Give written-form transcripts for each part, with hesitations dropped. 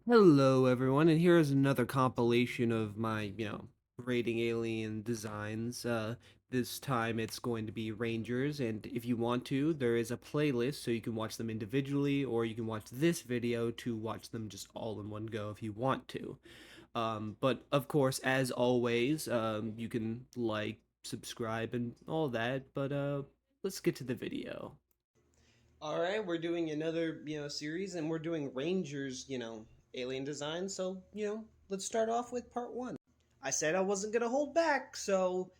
Hello, everyone, and here is another compilation of my, rating alien designs. This time it's going to be Rangers, and if you want to, there is a playlist so you can watch them individually, or you can watch this video to watch them just all in one go if you want to. But of course, as always, you can like, subscribe, and all that, but let's get to the video. All right, we're doing another, series and we're doing Rangers, alien design. So, let's start off with part 1. I said I wasn't going to hold back, so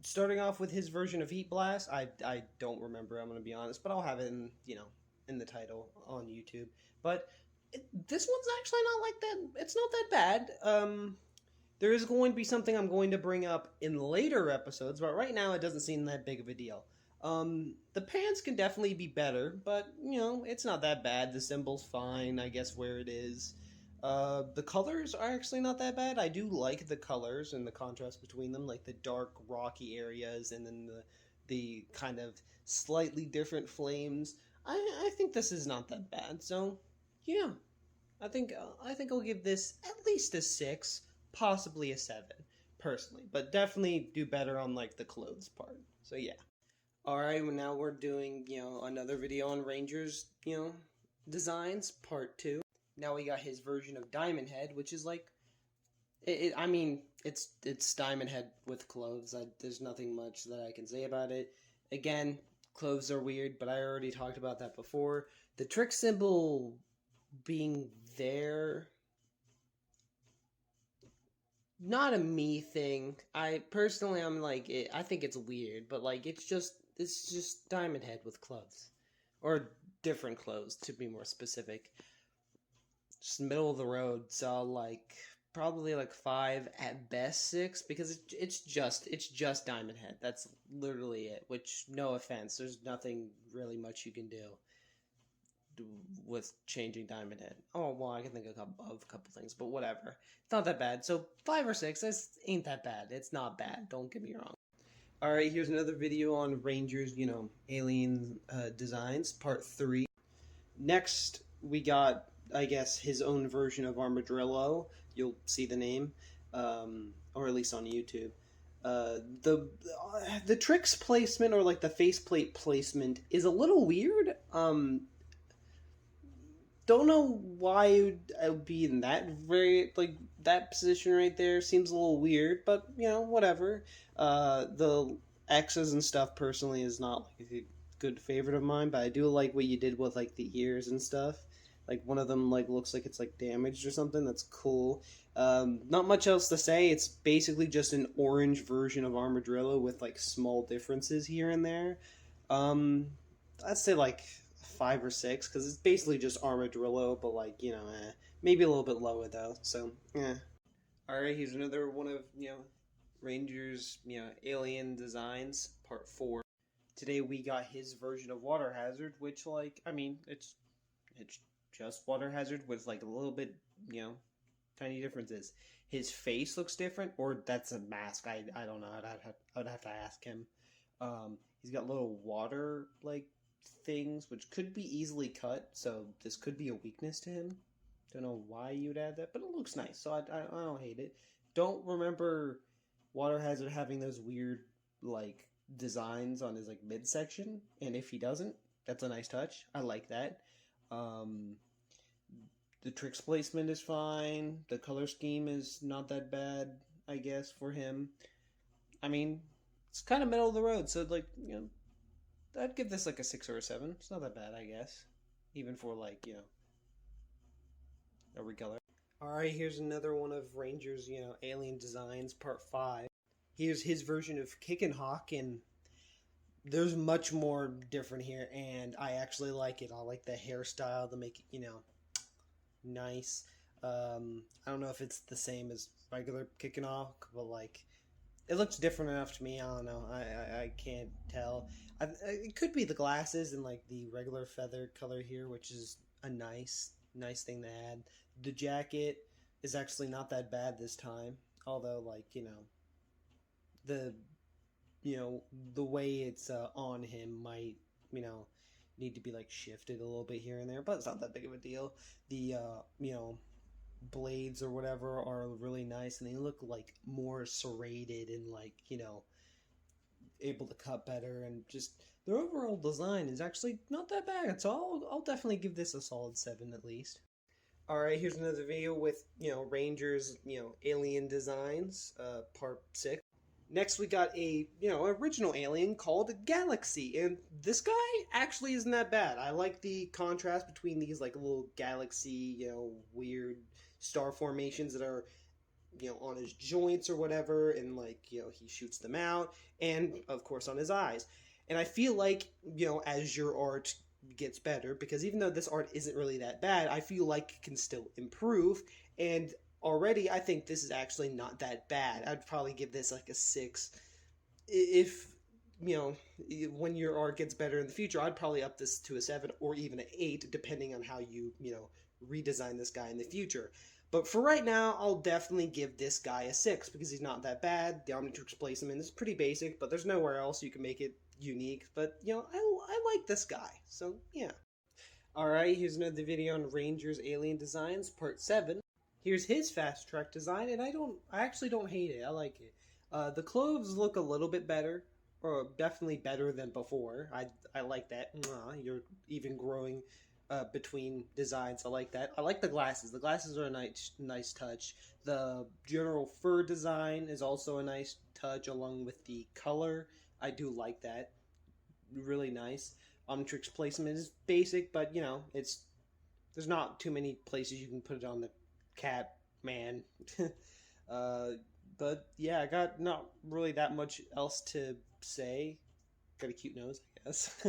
starting off with his version of Heatblast, I don't remember, I'm going to be honest, but I'll have it in the title on YouTube. But this one's actually not like that. It's not that bad. There is going to be something I'm going to bring up in later episodes, but right now it doesn't seem that big of a deal. The pants can definitely be better, but it's not that bad. The symbol's fine, I guess, where it is. The colors are actually not that bad. I do like the colors and the contrast between them, like the dark rocky areas and then the kind of slightly different flames. I think this is not that bad. So yeah, I think I'll give this at least a 6, possibly a 7, personally, but definitely do better on like the clothes part. So yeah. All right, well, now we're doing, another video on Rangers, designs, part 2. Now we got his version of Diamondhead, which is like I mean, it's Diamondhead with clothes. There's nothing much that I can say about it. Again, clothes are weird, but I already talked about that before. The trick symbol being there, not a me thing. I personally, I'm like, I think it's weird, but like, it's just Diamond Head with clothes, or different clothes to be more specific. Just middle of the road, so like probably like 5 at best 6 because it's just Diamond Head. That's literally it. Which, no offense, there's nothing really much you can do with changing Diamond Head. Oh well, I can think of a couple things, but whatever. It's not that bad. So 5 or 6, this ain't that bad. It's not bad. Don't get me wrong. All right, here's another video on Rangers, alien designs, part 3. Next, we got, I guess, his own version of Armodrillo. You'll see the name, or at least on YouTube. The tricks placement or like the faceplate placement is a little weird. Don't know why it would be in that very like that position right there. Seems a little weird, but whatever. The X's and stuff personally is not like a good favorite of mine, but I do like what you did with like the ears and stuff. Like one of them like looks like it's like damaged or something. That's cool. Not much else to say. It's basically just an orange version of Armadillo with like small differences here and there. Um, I'd say like 5 or 6 because it's basically just Armadillo, but like maybe a little bit lower though. So yeah. All right, here's another one of Rangers alien designs part 4. Today we got his version of Water Hazard, which like I mean it's just Water Hazard with like a little bit tiny differences. His face looks different, or that's a mask. I don't know. I'd have to ask him. He's got little water like things which could be easily cut, so this could be a weakness to him. Don't know why you'd add that, but it looks nice, so I don't hate it. Don't remember Water Hazard having those weird like designs on his like midsection, and if he doesn't, that's a nice touch. I like that. Um, the tricks placement is fine. The color scheme is not that bad, I guess, for him. I mean, it's kind of middle of the road, so like I'd give this like a 6 or a 7. It's not that bad, I guess, even for like a recolor. All right, here's another one of Rangers, Alien Designs Part 5. Here's his version of Kickin Hawk, and there's much more different here, and I actually like it. I like the hairstyle to make it, nice. I don't know if it's the same as regular Kickin Hawk, but like it looks different enough to me. I don't know. I can't tell. It could be the glasses and like the regular feather color here, which is a nice thing to add. The jacket is actually not that bad this time, although like the the way it's on him might you know need to be like shifted a little bit here and there, but it's not that big of a deal. The blades or whatever are really nice, and they look like more serrated and like, you know, able to cut better, and just their overall design is actually not that bad. So I'll definitely give this a solid 7 at least. All right, here's another video with, you know, Rangers, you know, alien designs, part 6. Next, we got a, you know, original alien called Galaxy, and this guy actually isn't that bad. I like the contrast between these like little galaxy, you know, weird star formations that are, you know, on his joints or whatever, and like, you know, he shoots them out, and of course on his eyes. And I feel like, you know, as your art gets better, because even though this art isn't really that bad, I feel like it can still improve. And already I think this is actually not that bad. I'd probably give this like a 6. If, you know, when your art gets better in the future, I'd probably up this to a 7 or even an 8, depending on how you know, redesign this guy in the future. But for right now, I'll definitely give this guy a 6 because he's not that bad. The Omnitrix placement is pretty basic, but there's nowhere else you can make it unique. But, you know, I like this guy. So, yeah. Alright, here's another video on Rangers Alien Designs, Part 7. Here's his Fasttrack design, and I actually don't hate it. I like it. The clothes look a little bit better, or definitely better than before. I like that. You're even growing between designs. I like that. I like the glasses. The glasses are a nice touch. The general fur design is also a nice touch, along with the color. I do like that. Really nice. Omnitrix placement is basic, but you know, there's not too many places you can put it on the cat man. uh, but yeah, I got not really that much else to say. Got a cute nose, I guess.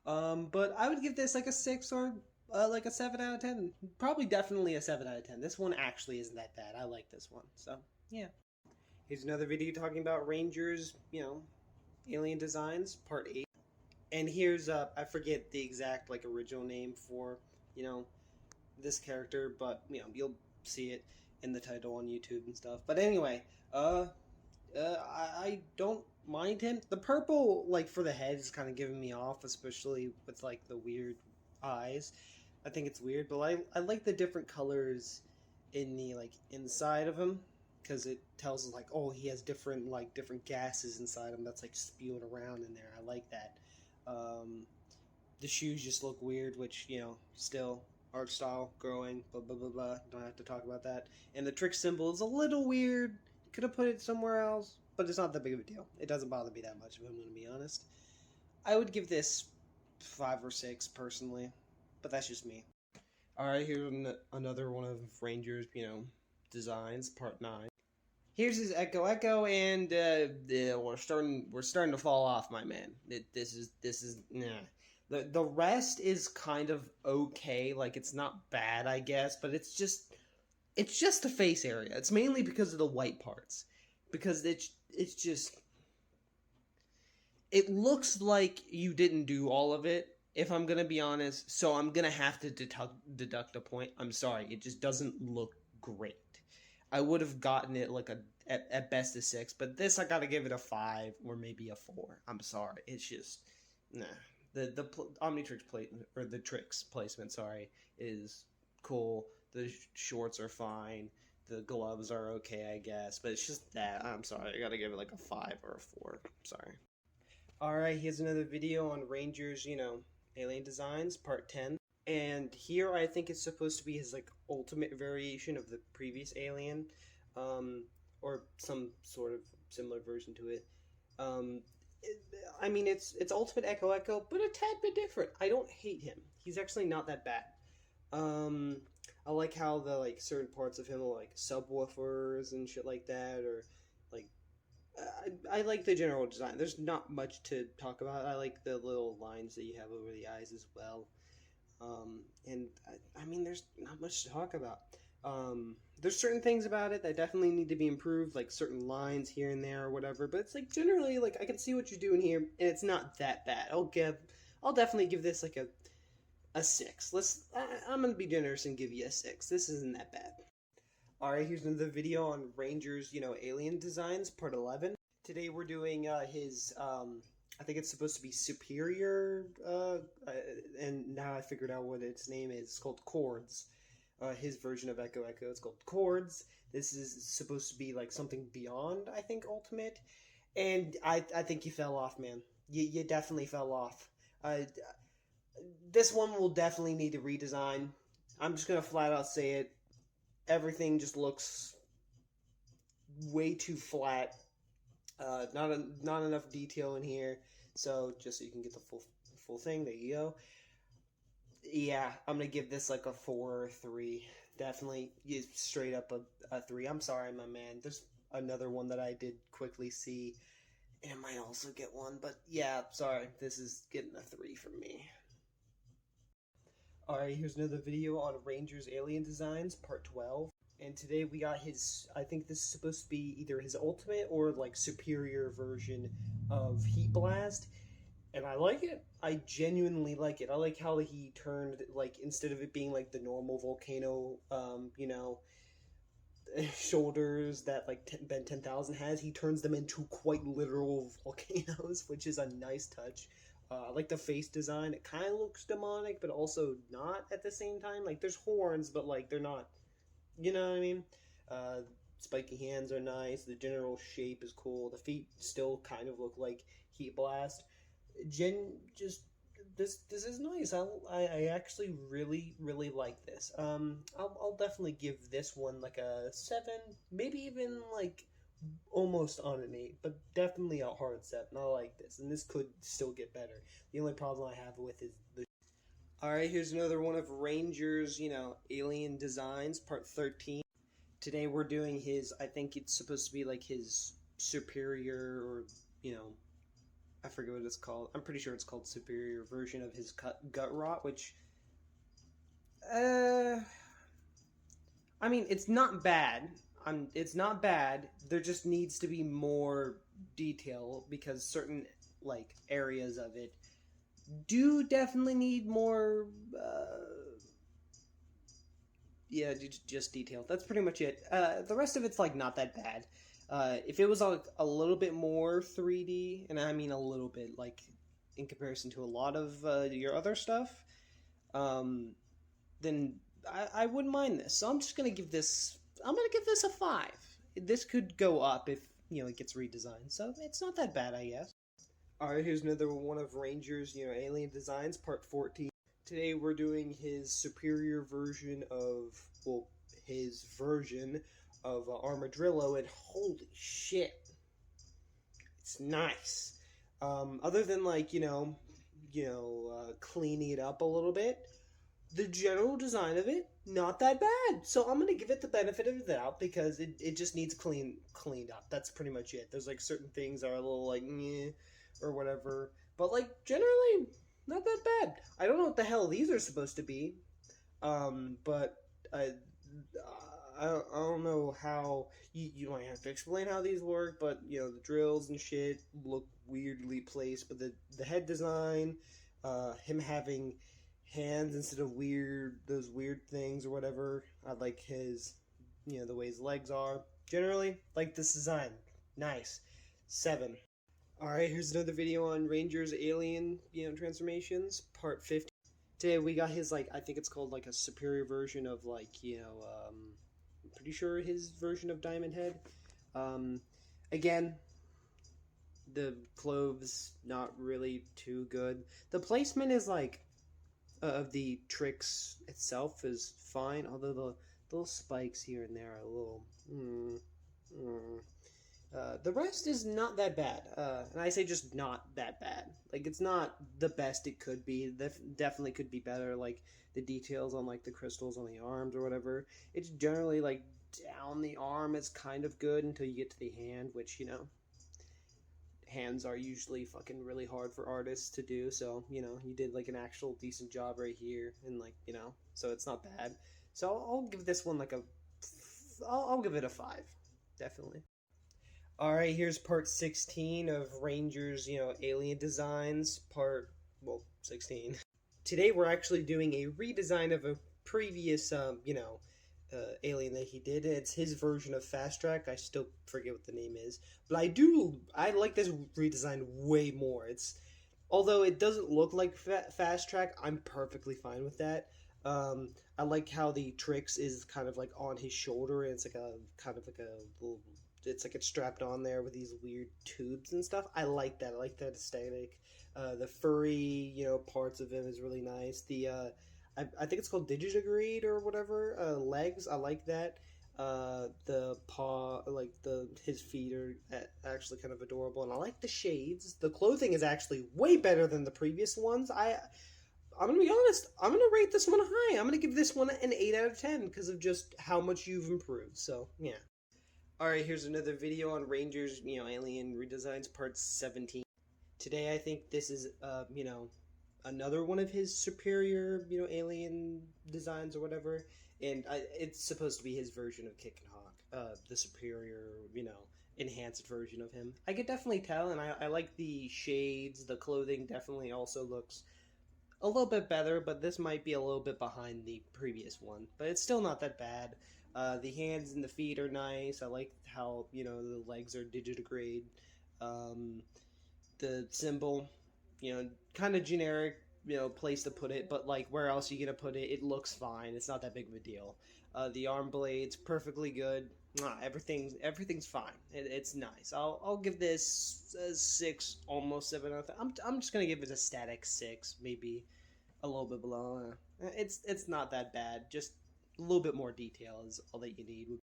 But I would give this like a 6 or like a 7 out of 10. Probably definitely a 7 out of 10. This one actually isn't that bad. I like this one. So, yeah. Here's another video talking about Rangers, you know, alien designs, part 8. And here's I forget the exact like original name for, you know, this character, but you know, you'll see it in the title on YouTube and stuff. But anyway, I don't mind him. The purple, like for the head, is kind of giving me off, especially with like the weird eyes. I think it's weird, but I like the different colors in the like inside of him, because it tells us like, oh, he has different gases inside him that's like spewing around in there. I like that. Um, the shoes just look weird, which, you know, still art style growing, blah blah blah blah. Don't have to talk about that. And the trick symbol is a little weird. Could have put it somewhere else, but it's not that big of a deal. It doesn't bother me that much, if I'm going to be honest. I would give this 5 or 6 personally, but that's just me. All right, here's another one of Ranger's, you know, designs, part 9. Here's his Echo, and we're starting to fall off, my man. This is nah. The rest is kind of okay, like it's not bad, I guess, but it's just the face area. It's mainly because of the white parts, because it's just, it looks like you didn't do all of it, if I'm gonna be honest. So I'm gonna have to deduct a point. I'm sorry, it just doesn't look great. I would have gotten it like at best a 6, but this I gotta give it a 5 or maybe a 4. I'm sorry, it's just nah. The Omnitrix plate, or the tricks placement, sorry, is cool. The shorts are fine. The gloves are okay, I guess, but it's just that I'm sorry. I gotta give it like a 5 or a 4. Sorry. All right, here's another video on Rangers, you know, alien designs, part 10. And here I think it's supposed to be his like ultimate variation of the previous alien, or some sort of similar version to it. Um, I mean, it's Ultimate Echo, but a tad bit different. I don't hate him. He's actually not that bad. I like how the like certain parts of him are like subwoofers and shit like that, or like I like the general design. There's not much to talk about. I like the little lines that you have over the eyes as well. And I mean, there's not much to talk about. There's certain things about it that definitely need to be improved, like certain lines here and there or whatever. But it's like generally, like I can see what you're doing here, and it's not that bad. I'll definitely give this like a 6. I'm gonna be generous and give you a 6. This isn't that bad. All right, here's another video on Rangers, you know, alien designs, part 11. Today we're doing his I think it's supposed to be Superior, and now I figured out what its name is. It's called Chords. his version of Echo Echo. It's called Chords. This is supposed to be like something beyond, I think, Ultimate. And I think you fell off, man. You definitely fell off. This one will definitely need a redesign. I'm just gonna flat out say it. Everything just looks way too flat. Not enough detail in here. So just so you can get the full thing. There you go. Yeah, I'm gonna give this like a 4 or 3. Definitely, straight up a 3. I'm sorry, my man. There's another one that I did quickly see, and it might also get one, but yeah, sorry. This is getting a 3 from me. Alright, here's another video on Ranger's Alien Designs, part 12. And today we got his, I think this is supposed to be either his ultimate or like superior version of Heatblast. And I like it. I genuinely like it. I like how he turned, like, instead of it being like the normal volcano, shoulders that like Ben 10,000 has, he turns them into quite literal volcanoes, which is a nice touch. I like the face design. It kind of looks demonic, but also not at the same time. Like, there's horns, but like they're not. You know what I mean? Uh, Spiky hands are nice. The general shape is cool. The feet still kind of look like Heatblast. Just this is nice. I actually really like this. I'll definitely give this one like a 7, maybe even like almost on an 8, but definitely a hard 7. I like this, and this could still get better. The only problem I have with is the. All right, here's another one of Ranger's, Alien Designs, part 13. Today we're doing his. I think it's supposed to be like his superior, or I forget what it's called. I'm pretty sure it's called superior version of his Gutrot, which, I mean, it's not bad. It's not bad. There just needs to be more detail because certain like areas of it do definitely need more. Yeah, just detail. That's pretty much it. The rest of it's like not that bad. If it was a little bit more 3D, and I mean a little bit, like in comparison to a lot of your other stuff, then I wouldn't mind this. So I'm just gonna give this. I'm gonna give this a 5. This could go up if it gets redesigned. So it's not that bad, I guess. All right, here's another one of Ranger's Alien Designs, part 14. Today we're doing his superior version of, well, his version of Armodrillo, and holy shit, it's nice. Other than like cleaning it up a little bit, the general design of it not that bad. So I'm gonna give it the benefit of the doubt because it just needs cleaned up. That's pretty much it. There's like certain things that are a little like meh, or whatever, but like generally not that bad. I don't know what the hell these are supposed to be, but I don't know how you might have to explain how these work, but the drills and shit look weirdly placed. But the head design, him having hands instead of those weird things or whatever. I like his the way his legs are. Generally, like this design, nice. 7. All right, here's another video on Ranger's Alien transformations, part 50. Today we got his I think it's called like a superior version of I'm pretty sure his version of Diamondhead. Again, the clothes not really too good. The placement is of the tricks itself is fine, although the little spikes here and there are a little. The rest is not that bad, and I say just not that bad. Like, it's not the best it could be. Definitely could be better. Like the details on the crystals on the arms or whatever. It's generally down the arm is kind of good until you get to the hand, which hands are usually fucking really hard for artists to do. So you did an actual decent job right here, and so it's not bad. So I'll give this one I'll give it a 5, definitely. All right, here's part 16 of Ranger's, Alien Designs, part, 16. Today we're actually doing a redesign of a previous, alien that he did. It's his version of Fasttrack. I still forget what the name is, but I like this redesign way more. Although it doesn't look like Fasttrack, I'm perfectly fine with that. I like how the Trix is kind of like on his shoulder, and it's like a kind of like a little. It's like it's strapped on there with these weird tubes and stuff. I like that. I like that aesthetic. The furry, parts of him is really nice. I think it's called Digitigrade or whatever. Legs, I like that. The paw, like the his feet are actually kind of adorable, and I like the shades. The clothing is actually way better than the previous ones. I'm gonna be honest. I'm gonna rate this one high. I'm gonna give this one an 8 out of 10 because of just how much you've improved. So yeah. All right, here's another video on Rangers, Alien Redesigns Part 17. Today I think this is, another one of his superior, alien designs or whatever. And it's supposed to be his version of Kickin Hawk, the superior, enhanced version of him. I could definitely tell, and I like the shades. The clothing definitely also looks a little bit better, but this might be a little bit behind the previous one. But it's still not that bad. The hands and the feet are nice. I like how the legs are digitigrade. Um, the symbol, kind of generic, place to put it, but like where else are you gonna put it? It looks fine. It's not that big of a deal. The arm blades perfectly good. Everything's fine. It's nice. I'll give this a 6, almost 7 out of 10. I'm just gonna give it a static 6, maybe a little bit below. It's not that bad. Just a little bit more detail is all that you need.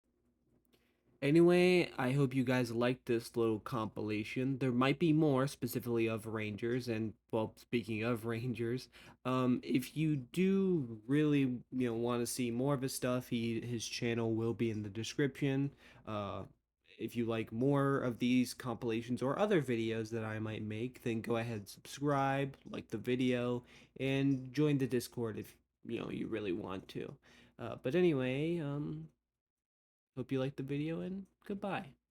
Anyway, I hope you guys liked this little compilation. There might be more, specifically of Rangers, and well, speaking of Rangers, if you do really, want to see more of his stuff, his channel will be in the description. Uh, if you like more of these compilations or other videos that I might make, then go ahead, subscribe, like the video, and join the Discord if you really want to. But anyway, hope you liked the video and goodbye.